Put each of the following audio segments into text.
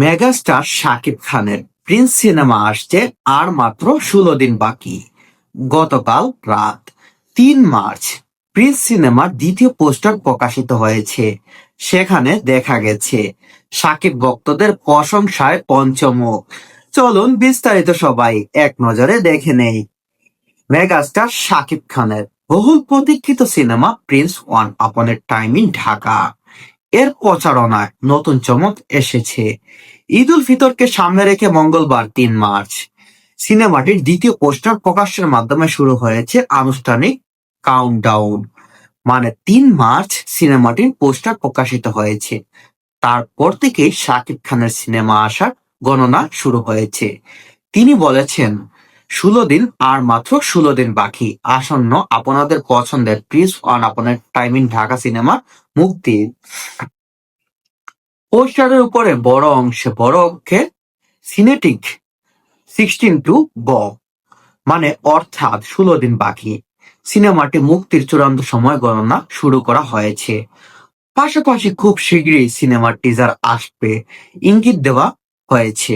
Megastar Shakib খানের Prince cinema আসছে আর মাত্র 16 দিন বাকি। গতকাল রাত 3 মার্চ প্রিন্স সিনেমার দ্বিতীয় পোস্টার প্রকাশিত হয়েছে। সেখানে দেখা গেছে শাকিব ভক্তদের প্রশংসায় পঞ্চমুখ। চলুন বিস্তারিত সবাই এক নজরে দেখে নেই। মেগাস্টার শাকিব খানের বহুল প্রতীক্ষিত cinema Prince one upon A time in Dhaka এর প্রচারণায় নতুন চমক এসেছে। ঈদ উল ফিতরকে সামনে রেখে মঙ্গলবার 3 মার্চ সিনেমাটির দ্বিতীয় পোস্টার প্রকাশের মাধ্যমে শুরু হয়েছে আনুষ্ঠানিক কাউন্টডাউন। মানে 3 মার্চ সিনেমাটির পোস্টার প্রকাশিত হয়েছে, তারপর থেকেই শাকিব খানের সিনেমা আসার গণনা শুরু হয়েছে। তিনি বলেছেন, 16 দিন আর মাত্র 16 দিন বাকি আসন্ন আপনাদের পছন্দের প্রিন্স ওয়ান আপনার টাইম ইন ঢাকা সিনেমা মুক্তি। পোস্টারের উপরে বড় অংশে বড় অক্ষরে সিনেটিক 16 টু ব, মানে অর্থাৎ 16 দিন বাকি সিনেমাটি মুক্তির চূড়ান্ত সময় গণনা শুরু করা হয়েছে। পাশাপাশি খুব শীঘ্রই সিনেমার টিজার আসবে ইঙ্গিত দেওয়া হয়েছে।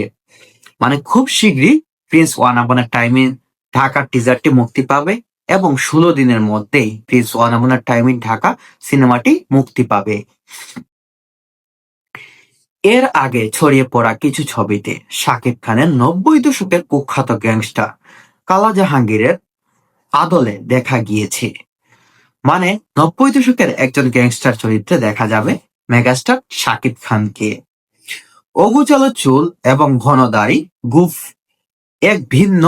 মানে খুব শীঘ্রই Prince one upon time in ঢাকার টিজারটি মুক্তি পাবে এবং 16 দিনের মধ্যেই Prince one upon time in Dhaka সিনেমাটি মুক্তি পাবে। এর আগে ছড়িয়ে পড়া কিছু ছবিতে শাকিব খানের 90 দশকের কুখ্যাত গ্যাংস্টার কালা জাহাঙ্গীরের আদলে দেখা গিয়েছে। মানে 90 দশকের একজন গ্যাংস্টার চরিত্রে দেখা যাবে মেগাস্টার শাকিব খানকে। অগুচালো চুল এবং ঘন দাড়ি গুফ এক ভিন্ন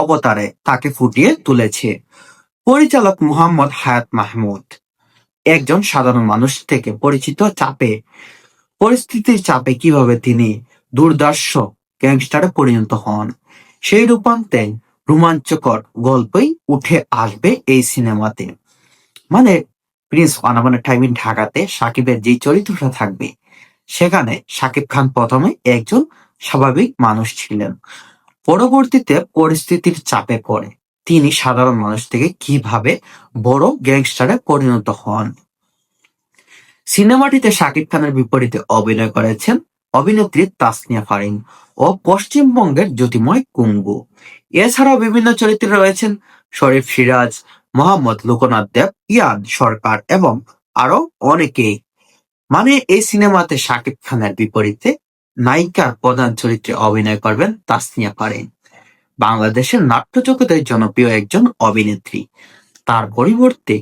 অবতারে তাকে ফুটিয়ে তুলেছে। পরিচালক মুহাম্মদ হায়াত মাহমুদ একজন সাধারণ মানুষ থেকে পরিস্থিতির চাপে কিভাবে তিনি দুর্ধর্ষ গ্যাংস্টারে পরিণত হন, সেই রূপান্তে রোমাঞ্চকর গল্পই উঠে আসবে এই সিনেমাতে। মানে Prince one upon A time in ঢাকাতে সাকিবের যে চরিত্রটা থাকবে, সেখানে শাকিব খান প্রথমে একজন স্বাভাবিক মানুষ ছিলেন। পরবর্তীতে পরিস্থিতির চাপে পড়ে তিনি সাধারণ মানুষ থেকে কিভাবে বড় গ্যাংস্টারে পরিণত হন। সিনেমাটিতে শাকিব খানের বিপরীতে অভিনয় করেছেন অভিনেত্রী তাসনিয়া ফারিন ও পশ্চিমবঙ্গের জ্যোতির্ময় কুঙ্গু। এছাড়াও বিভিন্ন চরিত্রে রয়েছেন শরীফ সিরাজ, মোহাম্মদ লোকনাথ দেব, ইয়ান সরকার এবং আরো অনেকেই। মানে এই সিনেমাতে শাকিব খানের বিপরীতে নায়িকার প্রধান চরিত্রে অভিনয় করবেন তাসনিয়া ফারিন, বাংলাদেশের নাট্য জগতের জনপ্রিয় একজন অভিনেত্রী। তার পরিবর্তে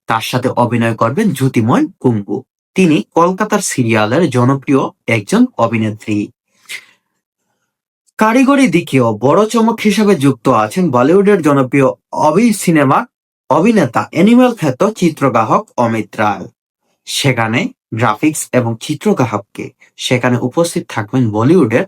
তার সাথে অভিনয় করবেন জ্যোতির্ময় কুঙ্গু, তিনি কলকাতার সিরিয়ালের জনপ্রিয় একজন অভিনেত্রী। কারিগরি দিকেও বড় চমক হিসেবে যুক্ত আছেন বলিউডের জনপ্রিয় সিনেমার অভিনেতা অ্যানিমেল খ্যাত চিত্রগ্রাহক অমিত রায়। সেখানে গ্রাফিক্স এবং চিত্রগ্রাহককে সেখানে উপস্থিত থাকবেন বলিউডের